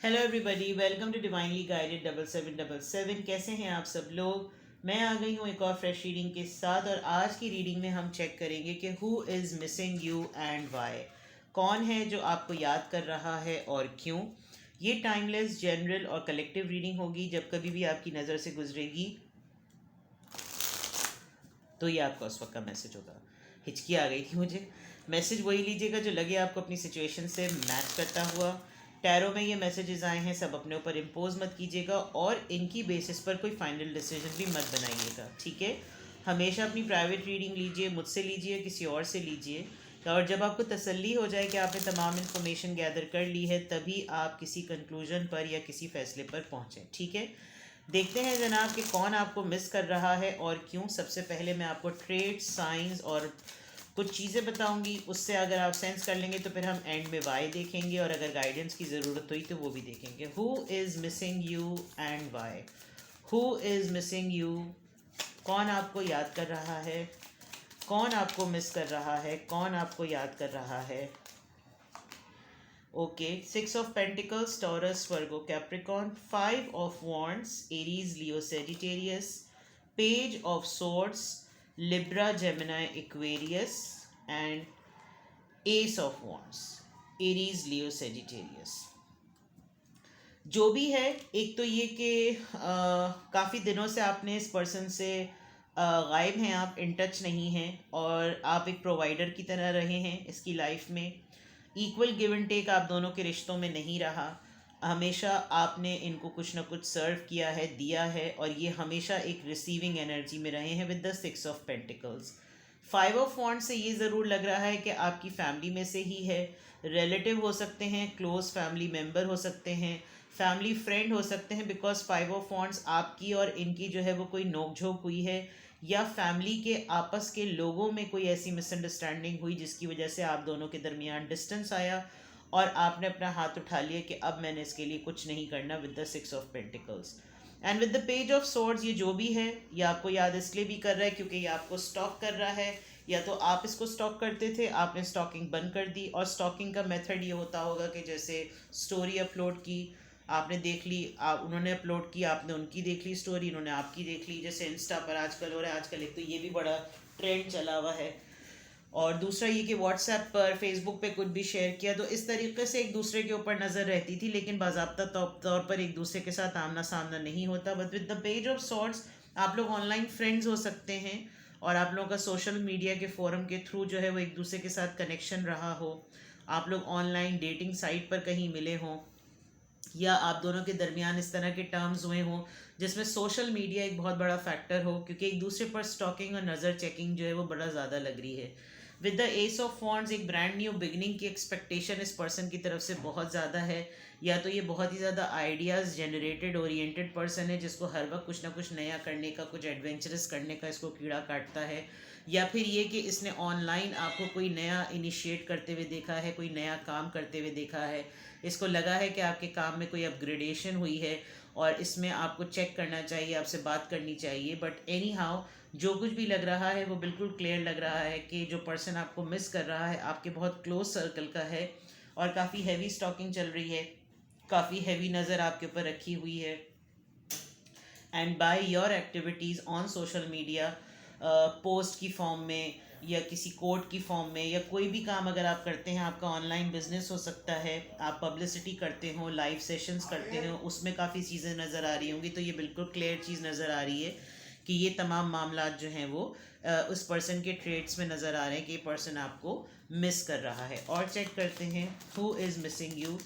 Hello everybody, welcome to divinely guided 7777। कैसे हैं आप सब लोग। मैं आ गई हूँ एक और फ्रेश रीडिंग के साथ, और आज की रीडिंग में हम चेक करेंगे कि who is missing you and why. कौन है जो आपको याद कर रहा है और क्यों। ये टाइमलेस, जनरल और कलेक्टिव रीडिंग होगी। जब कभी भी आपकी नज़र से गुजरेगी तो ये आपका उस वक्त का मैसेज होगा। हिचकी आ गई थी मुझे। मैसेज वही लीजिएगा जो लगे आपको अपनी सिचुएशन से मैच करता हुआ। टैरो में ये मैसेजेस आए हैं, सब अपने ऊपर इम्पोज मत कीजिएगा और इनकी बेसिस पर कोई फाइनल डिसीजन भी मत बनाइएगा, ठीक है। हमेशा अपनी प्राइवेट रीडिंग लीजिए, मुझसे लीजिए, किसी और से लीजिए, और जब आपको तसल्ली हो जाए कि आपने तमाम इन्फॉर्मेशन गैदर कर ली है तभी आप किसी कंक्लूजन पर या किसी फैसले पर पहुँचें, ठीक है। देखते हैं जनाब कि कौन आपको मिस कर रहा है और क्यों। सबसे पहले मैं आपको ट्रेड्स, साइंस और कुछ चीज़ें बताऊंगी, उससे अगर आप सेंस कर लेंगे तो फिर हम एंड में वाई देखेंगे, और अगर गाइडेंस की ज़रूरत हुई तो वो भी देखेंगे। Who is missing you and why. Who is missing you, कौन आपको याद कर रहा है, कौन आपको मिस कर रहा है, कौन आपको याद कर रहा है। Okay, 6 of Pentacles, Taurus, Virgo, Capricorn, 5 of Wands, Aries, Leo, Sagittarius, Page of Swords, Libra, Gemini, Aquarius, and Ace of Wands, Aries, Leo, Sagittarius। जो भी है, एक तो ये कि काफ़ी दिनों से आपने इस पर्सन से गायब हैं, आप इन टच नहीं हैं, और आप एक प्रोवाइडर की तरह रहे हैं इसकी लाइफ में। इक्वल गिव एंड टेक आप दोनों के रिश्तों में नहीं रहा। हमेशा आपने इनको कुछ ना कुछ सर्व किया है, दिया है, और ये हमेशा एक रिसीविंग एनर्जी में रहे हैं with the 6 of Pentacles। 5 of Wands से ये ज़रूर लग रहा है कि आपकी फैमिली में से ही है। रिलेटिव हो सकते हैं, क्लोज फैमिली मेम्बर हो सकते हैं, फैमिली फ्रेंड हो सकते हैं, बिकॉज 5 of Wands आपकी और इनकी जो है वो कोई नोक झोंक हुई है, या फैमिली के आपस के लोगों में कोई ऐसी मिसअंडरस्टैंडिंग हुई जिसकी वजह से आप दोनों के दरमियान डिस्टेंस आया, और आपने अपना हाथ उठा लिया कि अब मैंने इसके लिए कुछ नहीं करना, with the 6 of Pentacles and with the page of swords. ये जो भी है ये आपको याद इसलिए भी कर रहा है क्योंकि ये आपको स्टॉक कर रहा है, या तो आप इसको स्टॉक करते थे, आपने स्टॉकिंग बंद कर दी। और स्टॉकिंग का मेथड ये होता होगा कि जैसे स्टोरी अपलोड की, आपने देख ली, आप उन्होंने अपलोड की, आपने उनकी देख ली स्टोरी, उन्होंने आपकी देख ली, जैसे इंस्टा पर आजकल हो रहा है। आजकल एक तो ये भी बड़ा ट्रेंड चला हुआ है, और दूसरा ये कि व्हाट्सएप पर, फेसबुक पे कुछ भी शेयर किया, तो इस तरीके से एक दूसरे के ऊपर नज़र रहती थी, लेकिन बाज़ाब्ता तौर पर एक दूसरे के साथ आमना सामना नहीं होता। But with the page of sorts आप लोग ऑनलाइन फ्रेंड्स हो सकते हैं, और आप लोगों का सोशल मीडिया के फोरम के थ्रू जो है वो एक दूसरे के साथ कनेक्शन रहा हो। आप लोग ऑनलाइन डेटिंग साइट पर कहीं मिले हों, या आप दोनों के दरमियान इस तरह के टर्म्स हुए हों जिसमें सोशल मीडिया एक बहुत बड़ा फैक्टर हो, क्योंकि एक दूसरे पर स्टॉकिंग और नज़र चेकिंग जो है वो बड़ा ज़्यादा लग रही है। With the S of wands एक ब्रांड न्यू बिगनिंग की एक्सपेक्टेशन इस पर्सन की तरफ से बहुत ज़्यादा है, या तो ये बहुत ही ज़्यादा आइडियाज़ जनरेटेड ओरिएंटेड पर्सन है जिसको हर वक्त कुछ ना कुछ नया करने का, कुछ एडवेंचरस करने का इसको कीड़ा काटता है, या फिर ये कि इसने ऑनलाइन आपको कोई नया इनिशिएट करते हुए देखा है, कोई नया काम करते हुए देखा है। इसको लगा है कि आपके काम में कोई अपग्रेडेशन हुई है और इसमें आपको चेक करना चाहिए, आपसे बात करनी चाहिए। बट एनी हाउ, जो कुछ भी लग रहा है वो बिल्कुल क्लियर लग रहा है कि जो पर्सन आपको मिस कर रहा है आपके बहुत क्लोज सर्कल का है, और काफ़ी हैवी स्टॉकिंग चल रही है, काफ़ी हैवी नज़र आपके ऊपर रखी हुई है। And by your activities on social media, post की फॉर्म में या किसी कोड की फॉर्म में, या कोई भी काम अगर आप करते हैं, आपका ऑनलाइन बिजनेस हो सकता है, आप पब्लिसिटी करते हो, लाइव सेशंस करते हो, उसमें काफ़ी चीज़ें नज़र आ रही होंगी, तो ये बिल्कुल क्लियर चीज़ नज़र आ रही है कि ये तमाम मामला जो हैं वो उस पर्सन के ट्रेड्स में नज़र आ रहे हैं कि ये पर्सन आपको मिस कर रहा है। और चेक करते हैं हु इज़ मिसिंग यू,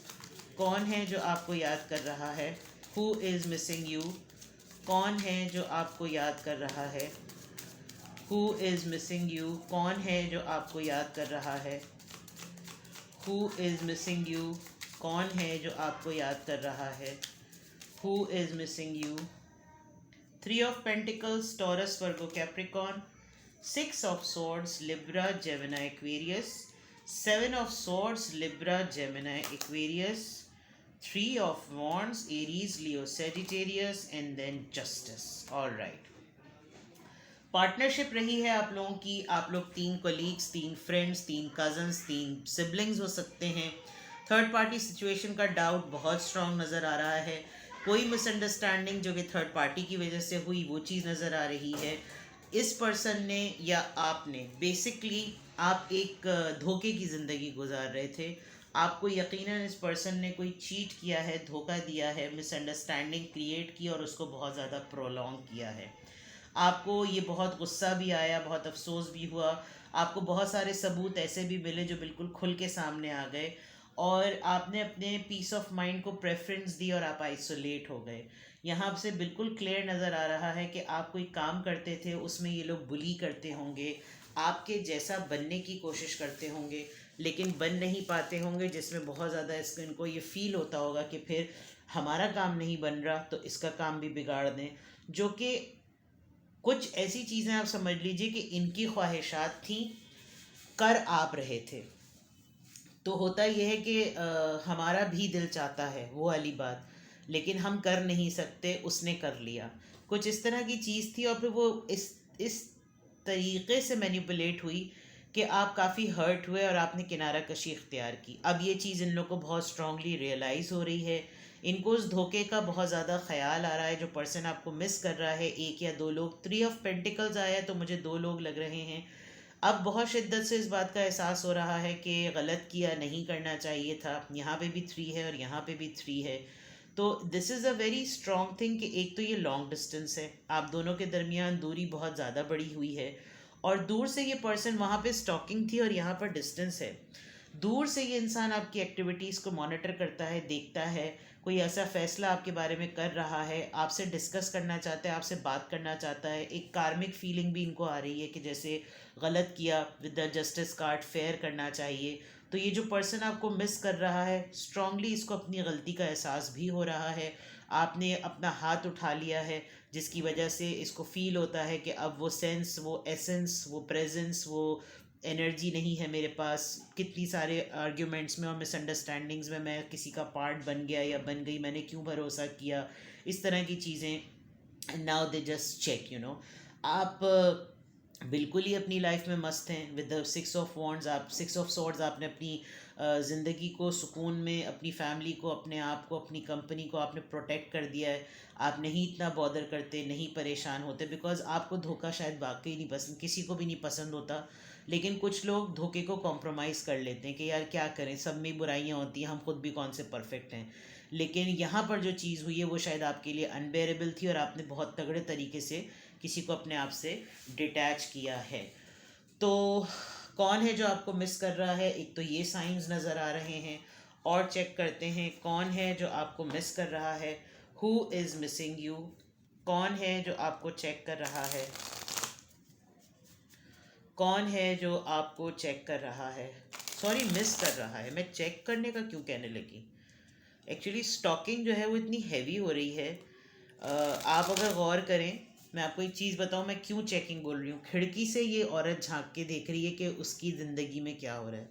कौन है जो आपको याद कर रहा है। हु इज़ मिसिंग यू, कौन है जो आपको याद कर रहा है। हु इज़ मिसिंग यू, कौन है जो आपको याद कर रहा है। हु इज़ मिसिंग यू, कौन है जो आपको याद कर रहा है। Who is missing you. 3 of Pentacles, Taurus, Virgo, Capricorn, 6 of Swords, Libra, Gemini, Aquarius, 7 of Swords, Libra, Gemini, Aquarius, 3 of Wands, Aries, Leo, Sagittarius, and then Justice. All right. Partnership रही है आप लोगों की। आप लोग 3 कोलीग्स, 3 फ्रेंड्स, 3 कज़न्स, 3 सिबलिंग्स हो सकते हैं। थर्ड पार्टी सिचुएशन का डाउट बहुत स्ट्रांग नज़र आ रहा है। कोई मिसअंडरस्टैंडिंग जो कि थर्ड पार्टी की वजह से हुई वो चीज़ नज़र आ रही है। इस पर्सन ने या आपने बेसिकली आप एक धोखे की ज़िंदगी गुजार रहे थे। आपको यकीनन इस पर्सन ने कोई चीट किया है, धोखा दिया है, मिसअंडरस्टैंडिंग क्रिएट की और उसको बहुत ज़्यादा प्रोलॉन्ग किया है। आपको ये बहुत गुस्सा भी आया, बहुत अफसोस भी हुआ। आपको बहुत सारे सबूत ऐसे भी मिले जो बिल्कुल खुल के सामने आ गए और आपने अपने पीस ऑफ माइंड को प्रेफरेंस दी और आप आइसोलेट हो गए। यहाँ से बिल्कुल क्लियर नज़र आ रहा है कि आप कोई काम करते थे, उसमें ये लोग बुली करते होंगे, आपके जैसा बनने की कोशिश करते होंगे लेकिन बन नहीं पाते होंगे, जिसमें बहुत ज़्यादा इसको इनको ये फील होता होगा कि फिर हमारा काम नहीं बन रहा तो इसका काम भी बिगाड़ दें। जो कि कुछ ऐसी चीज़ें आप समझ लीजिए कि इनकी ख्वाहिशात थी, कर आप रहे थे। तो होता यह है कि हमारा भी दिल चाहता है वो वाली बात, लेकिन हम कर नहीं सकते, उसने कर लिया। कुछ इस तरह की चीज़ थी और फिर वो इस तरीके से मैनिपुलेट हुई कि आप काफ़ी हर्ट हुए और आपने किनारा कशी इख्तियार की। अब ये चीज़ इन लोग को बहुत स्ट्रांगली रियलाइज़ हो रही है। इनको उस धोखे का बहुत ज़्यादा ख्याल आ रहा है। जो पर्सन आपको मिस कर रहा है, एक या दो लोग, 3 ऑफ पेंटिकल्स आया है तो मुझे दो लोग लग रहे हैं। अब बहुत शिद्दत से इस बात का एहसास हो रहा है कि गलत किया, नहीं करना चाहिए था। यहाँ पे भी 3 है और यहाँ पे भी 3 है। तो this is a very strong thing कि एक तो ये लॉन्ग डिस्टेंस है, आप दोनों के दरमियान दूरी बहुत ज़्यादा बड़ी हुई है और दूर से ये पर्सन, वहाँ पे स्टॉकिंग थी और यहाँ पर डिस्टेंस है। दूर से ये इंसान आपकी एक्टिविटीज़ को मॉनिटर करता है, देखता है, कोई ऐसा फ़ैसला आपके बारे में कर रहा है, आपसे डिस्कस करना चाहता है, आपसे बात करना चाहता है। एक कार्मिक फीलिंग भी इनको आ रही है कि जैसे गलत किया, with the justice card fair करना चाहिए। तो ये जो पर्सन आपको मिस कर रहा है, स्ट्रांगली इसको अपनी गलती का एहसास भी हो रहा है। आपने अपना हाथ उठा लिया है जिसकी वजह से इसको फील होता है कि अब वो सेंस, वो एसेंस, वो प्रेजेंस, वो एनर्जी नहीं है मेरे पास। कितनी सारे आर्ग्यूमेंट्स में और मिसअंडरस्टैंडिंग्स में मैं किसी का पार्ट बन गया या बन गई, मैंने क्यों भरोसा किया, इस तरह की चीज़ें। नाउ दे जस्ट चेक, आप बिल्कुल ही अपनी लाइफ में मस्त हैं विद द 6 ऑफ वॉन्ड्स। आप 6 ऑफ सॉर्ड्स, आपने अपनी ज़िंदगी को सुकून में, अपनी फैमिली को, अपने आप को, अपनी कंपनी को आपने प्रोटेक्ट कर दिया है। आप नहीं इतना बॉदर करते, नहीं परेशान होते, बिकॉज आपको धोखा शायद वाकई नहीं पसंद, किसी को भी नहीं पसंद होता। लेकिन कुछ लोग धोखे को कॉम्प्रोमाइज़ कर लेते हैं कि यार क्या करें, सब में बुराइयां होती हैं, हम खुद भी कौन से परफेक्ट हैं। लेकिन यहाँ पर जो चीज़ हुई है वो शायद आपके लिए अनबेरेबल थी और आपने बहुत तगड़े तरीके से किसी को अपने आप से डिटैच किया है। तो कौन है जो आपको मिस कर रहा है? एक तो ये साइंस नज़र आ रहे हैं। और चेक करते हैं कौन है जो आपको मिस कर रहा है। Who is missing you? कौन है जो आपको चेक कर रहा है? कौन है जो आपको चेक कर रहा है? सॉरी, मिस कर रहा है, मैं चेक करने का क्यों कहने लगी। एक्चुअली स्टॉकिंग जो है वो इतनी हैवी हो रही है। आप अगर गौर करें, मैं आपको एक चीज़ बताऊं, मैं क्यों चेकिंग बोल रही हूँ। खिड़की से ये औरत झांक के देख रही है कि उसकी ज़िंदगी में क्या हो रहा है।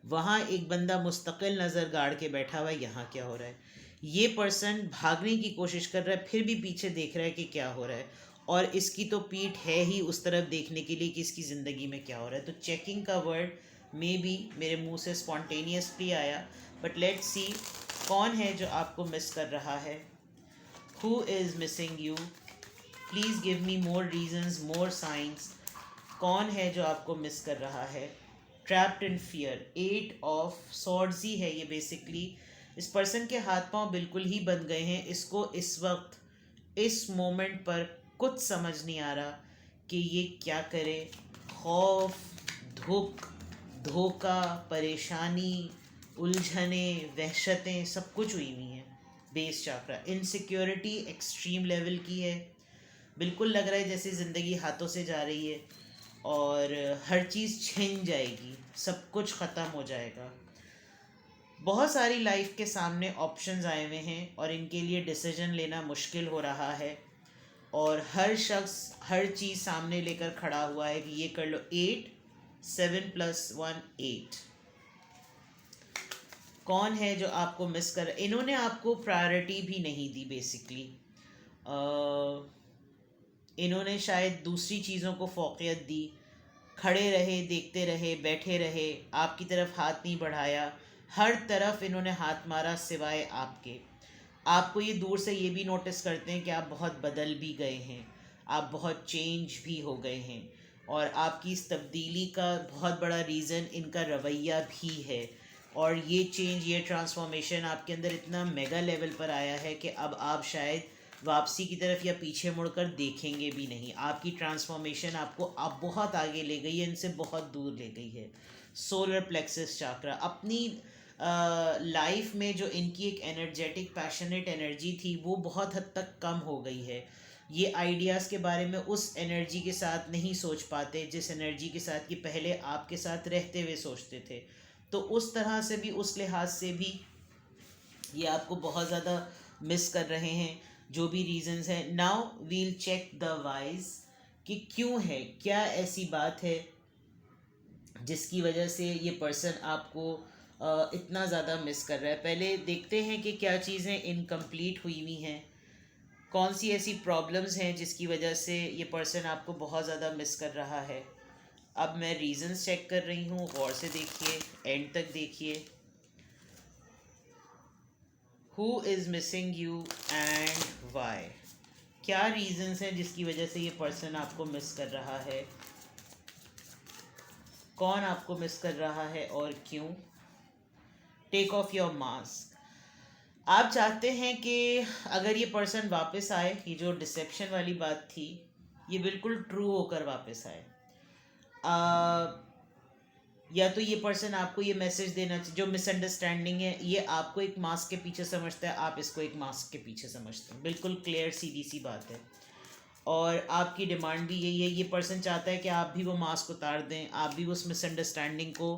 वहाँ एक बंदा मुस्तकिल नज़र गाड़ के बैठा हुआ है, यहाँ क्या हो रहा है। ये पर्सन भागने की कोशिश कर रहा है, फिर भी पीछे देख रहा है कि क्या हो रहा है। और इसकी तो पीठ है ही उस तरफ देखने के लिए कि इसकी ज़िंदगी में क्या हो रहा है। तो चेकिंग का वर्ड मे बी मेरे मुंह से स्पॉन्टेनियसली आया, बट लेट्स सी कौन है जो आपको मिस कर रहा है। Who is missing you? Please give me more reasons, more science. कौन है जो आपको मिस कर रहा है? Trapped in fear, 8 of swords ही है ये बेसिकली। इस पर्सन के हाथ पांव बिल्कुल ही बंद गए हैं। इसको इस वक्त, इस मोमेंट पर कुछ समझ नहीं आ रहा कि ये क्या करे। खौफ, दुख, धोखा, परेशानी, उलझने, वहशतें सब कुछ हुई हुई हैं। बेस चाकरा, इनसिक्योरिटी एक्सट्रीम लेवल की है। बिल्कुल लग रहा है जैसे ज़िंदगी हाथों से जा रही है और हर चीज़ छिन जाएगी, सब कुछ ख़त्म हो जाएगा। बहुत सारी लाइफ के सामने ऑप्शंस आए हुए हैं और इनके लिए डिसीजन लेना मुश्किल हो रहा है। और हर शख्स हर चीज़ सामने लेकर खड़ा हुआ है कि ये कर लो। 8, 7 + 1 8। कौन है जो आपको मिस कर, इन्होंने आपको प्रायोरिटी भी नहीं दी बेसिकली। इन्होंने शायद दूसरी चीज़ों को फ़ौक़ियत दी, खड़े रहे, देखते रहे, बैठे रहे, आपकी तरफ हाथ नहीं बढ़ाया। हर तरफ इन्होंने हाथ मारा सिवाय आपके। आपको ये दूर से ये भी नोटिस करते हैं कि आप बहुत बदल भी गए हैं, आप बहुत चेंज भी हो गए हैं, और आपकी इस तब्दीली का बहुत बड़ा रीज़न इनका रवैया भी है। और ये चेंज, ये ट्रांसफॉर्मेशन आपके अंदर इतना मेगा लेवल पर आया है कि अब आप शायद वापसी की तरफ या पीछे मुड़कर देखेंगे भी नहीं। आपकी ट्रांसफॉर्मेशन आपको अब बहुत आगे ले गई है, इनसे बहुत दूर ले गई है। सोलर प्लेक्सस चाक्रा, अपनी लाइफ में जो इनकी एक एनर्जेटिक पैशनेट एनर्जी थी वो बहुत हद तक कम हो गई है। ये आइडियाज़ के बारे में उस एनर्जी के साथ नहीं सोच पाते जिस एनर्जी के साथ कि पहले आपके साथ रहते हुए सोचते थे। तो उस तरह से भी, उस लिहाज से भी ये आपको बहुत ज़्यादा मिस कर रहे हैं। जो भी रीजंस हैं, now we'll check the whys कि क्यों है, क्या ऐसी बात है जिसकी वजह से ये पर्सन आपको इतना ज़्यादा मिस कर रहा है। पहले देखते हैं कि क्या चीज़ें इनकम्प्लीट हुई हुई हैं, कौन सी ऐसी प्रॉब्लम्स हैं जिसकी वजह से ये पर्सन आपको बहुत ज़्यादा मिस कर रहा है। अब मैं रीजंस चेक कर रही हूँ, गौर से देखिए, एंड तक देखिए। Who is missing you and why, क्या रीजंस हैं जिसकी वजह से ये पर्सन आपको मिस कर रहा है, कौन आपको मिस कर रहा है और क्यों। Take off your mask. आप चाहते हैं कि अगर ये पर्सन वापस आए, ये जो डिसेप्शन वाली बात थी ये बिल्कुल ट्रू होकर वापस आए। या तो ये पर्सन आपको ये मैसेज देना चाहिए, जो मिसअंडरस्टैंडिंग है ये आपको एक मास्क के पीछे समझता है, आप इसको एक मास्क के पीछे समझते हैं। बिल्कुल क्लियर सीधी सी बात है। और आपकी डिमांड भी यही है, ये पर्सन चाहता है कि आप भी वो मास्क उतार दें, आप भी उस मिसअंडरस्टैंडिंग को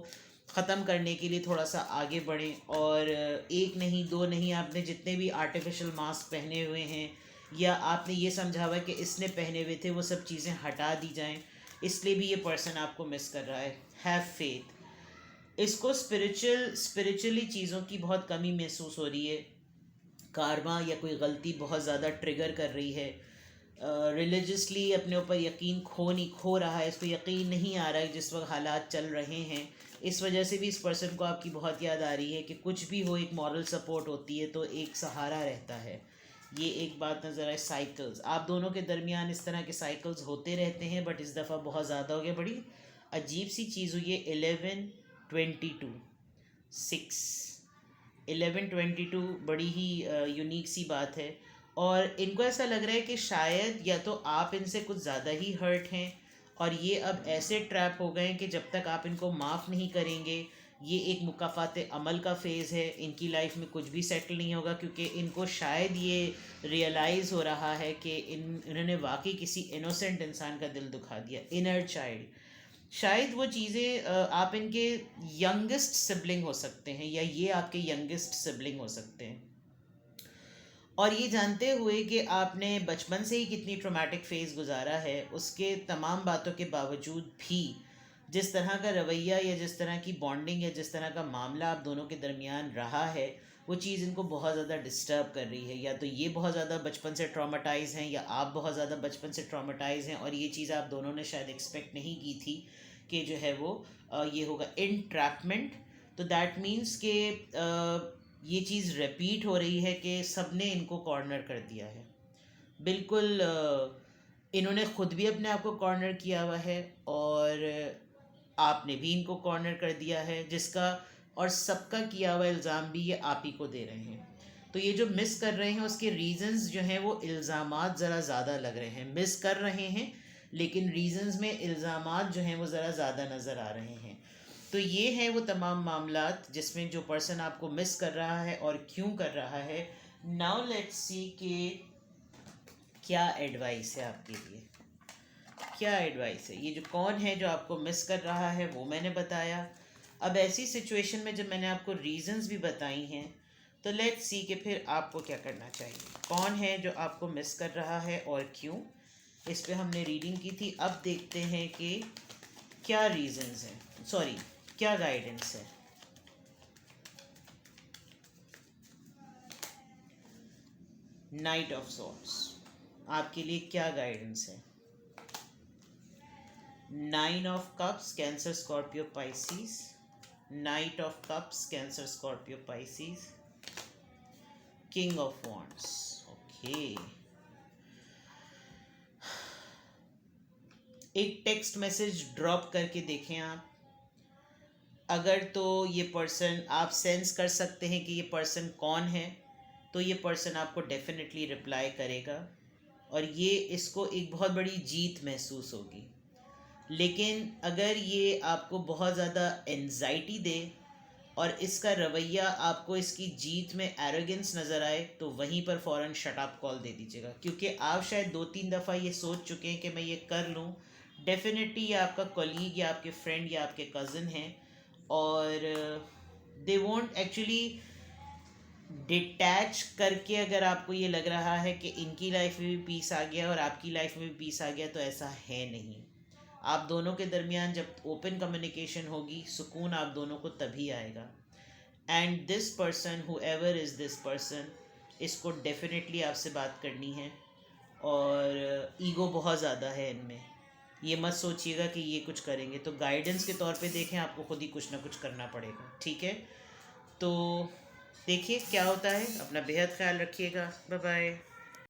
ख़त्म करने के लिए थोड़ा सा आगे बढ़ें। और एक नहीं, दो नहीं, आपने जितने भी आर्टिफिशियल मास्क पहने हुए हैं या आपने ये समझा हुआ है कि इसने पहने हुए थे, वो सब चीज़ें हटा दी जाएं। इसलिए भी ये पर्सन आपको मिस कर रहा है। Have faith. इसको स्पिरिचुअली चीज़ों की बहुत कमी महसूस हो रही है। कार्मा या कोई गलती बहुत ज़्यादा ट्रिगर कर रही है। रिलीजियसली अपने ऊपर यकीन खो रहा है, इसको यकीन नहीं आ रहा है जिस वक्त हालात चल रहे हैं। इस वजह से भी इस पर्सन को आपकी बहुत याद आ रही है कि कुछ भी हो एक मॉरल सपोर्ट होती है, तो एक सहारा रहता है। ये एक बात नज़र आए। साइकिल्स, आप दोनों के दरमियान इस तरह के साइकिल्स होते रहते हैं, बट इस दफ़ा बहुत ज़्यादा हो गया। बड़ी अजीब सी चीज़ हुई है। 11-22 6, 11-22 बड़ी ही यूनिक सी बात है। और इनको ऐसा लग रहा है कि शायद या तो आप इनसे कुछ ज़्यादा ही हर्ट हैं और ये अब ऐसे ट्रैप हो गए हैं कि जब तक आप इनको माफ़ नहीं करेंगे, ये एक मुकाफ़ात अमल का फ़ेज़ है, इनकी लाइफ में कुछ भी सेटल नहीं होगा। क्योंकि इनको शायद ये रियलाइज़ हो रहा है कि इन्होंने वाकई किसी इनोसेंट इंसान का दिल दुखा दिया, इनर चाइल्ड। शायद वो चीज़ें आप इनके यंगेस्ट सिबलिंग हो सकते हैं या ये आपके यंगेस्ट सिबलिंग हो सकते हैं। और ये जानते हुए कि आपने बचपन से ही कितनी ट्रॉमेटिक फेज़ गुजारा है, उसके तमाम बातों के बावजूद भी जिस तरह का रवैया या जिस तरह की बॉन्डिंग या जिस तरह का मामला आप दोनों के दरमियान रहा है, वो चीज़ इनको बहुत ज़्यादा डिस्टर्ब कर रही है। या तो ये बहुत ज़्यादा बचपन से ट्रॉमेटाइज़ हैं या आप बहुत ज़्यादा बचपन से ट्रॉमेटाइज़ हैं, और ये चीज़ आप दोनों ने शायद एक्सपेक्ट नहीं की थी कि जो है वो ये होगा इनट्रैपमेंट। तो दैट मीन्स कि ये चीज़ रिपीट हो रही है कि सब ने इनको कॉर्नर कर दिया है। बिल्कुल इन्होंने ख़ुद भी अपने आप को कॉर्नर किया हुआ है और आपने भी इनको कॉर्नर कर दिया है, जिसका और सबका किया हुआ इल्ज़ाम भी ये आप ही को दे रहे हैं। तो ये जो मिस कर रहे हैं उसके रीज़न्स जो हैं वो इल्ज़ामात ज़रा ज़्यादा लग रहे हैं। मिस कर रहे हैं लेकिन रीज़न्स में इल्ज़ामात जो हैं वो ज़रा ज़्यादा नज़र आ रहे हैं। तो ये है वो तमाम मामलात जिसमें जो पर्सन आपको मिस कर रहा है और क्यों कर रहा है। नाउ लेट्स सी कि क्या एडवाइस है आपके लिए, क्या एडवाइस है। ये जो कौन है जो आपको मिस कर रहा है वो मैंने बताया। अब ऐसी सिचुएशन में जब मैंने आपको रीजंस भी बताई हैं, तो लेट्स सी कि फिर आपको क्या करना चाहिए। कौन है जो आपको मिस कर रहा है और क्यों। इस पे हमने रीडिंग की थी। अब देखते हैं कि क्या रीजंस हैं, सॉरी क्या गाइडेंस है। नाइट ऑफ सॉर्ड्स, आपके लिए क्या गाइडेंस है। 9 of cups, cancer, Scorpio, Pisces. Knight of Cups, Cancer, Scorpio, Pisces. King of Wands. Okay. एक टेक्स्ट मैसेज ड्रॉप करके देखें आप। अगर तो ये पर्सन, आप सेंस कर सकते हैं कि ये पर्सन कौन है, तो ये पर्सन आपको डेफिनेटली रिप्लाई करेगा और ये इसको एक बहुत बड़ी जीत महसूस होगी। लेकिन अगर ये आपको बहुत ज़्यादा एंजाइटी दे और इसका रवैया आपको इसकी जीत में एरोगेंस नज़र आए, तो वहीं पर फ़ौरन शट अप कॉल दे दीजिएगा, क्योंकि आप शायद 2-3 दफ़ा ये सोच चुके हैं कि मैं ये कर लूँ। डेफिनेटली ये आपका कॉलीग या आपके फ्रेंड या आपके कज़न हैं और दे वोंट एक्चुअली डिटैच करके, अगर आपको ये लग रहा है कि इनकी लाइफ में भी पीस आ गया और आपकी लाइफ में भी पीस आ गया, तो ऐसा है नहीं। आप दोनों के दरमियान जब ओपन कम्युनिकेशन होगी, सुकून आप दोनों को तभी आएगा। And this person, whoever is this person, इसको डेफिनेटली आपसे बात करनी है और ईगो बहुत ज़्यादा है इनमें। ये मत सोचिएगा कि ये कुछ करेंगे, तो गाइडेंस के तौर पे देखें, आपको खुद ही कुछ ना कुछ करना पड़ेगा, ठीक है? तो देखिए क्या होता है। अपना बेहद ख्याल रखिएगा। Bye bye.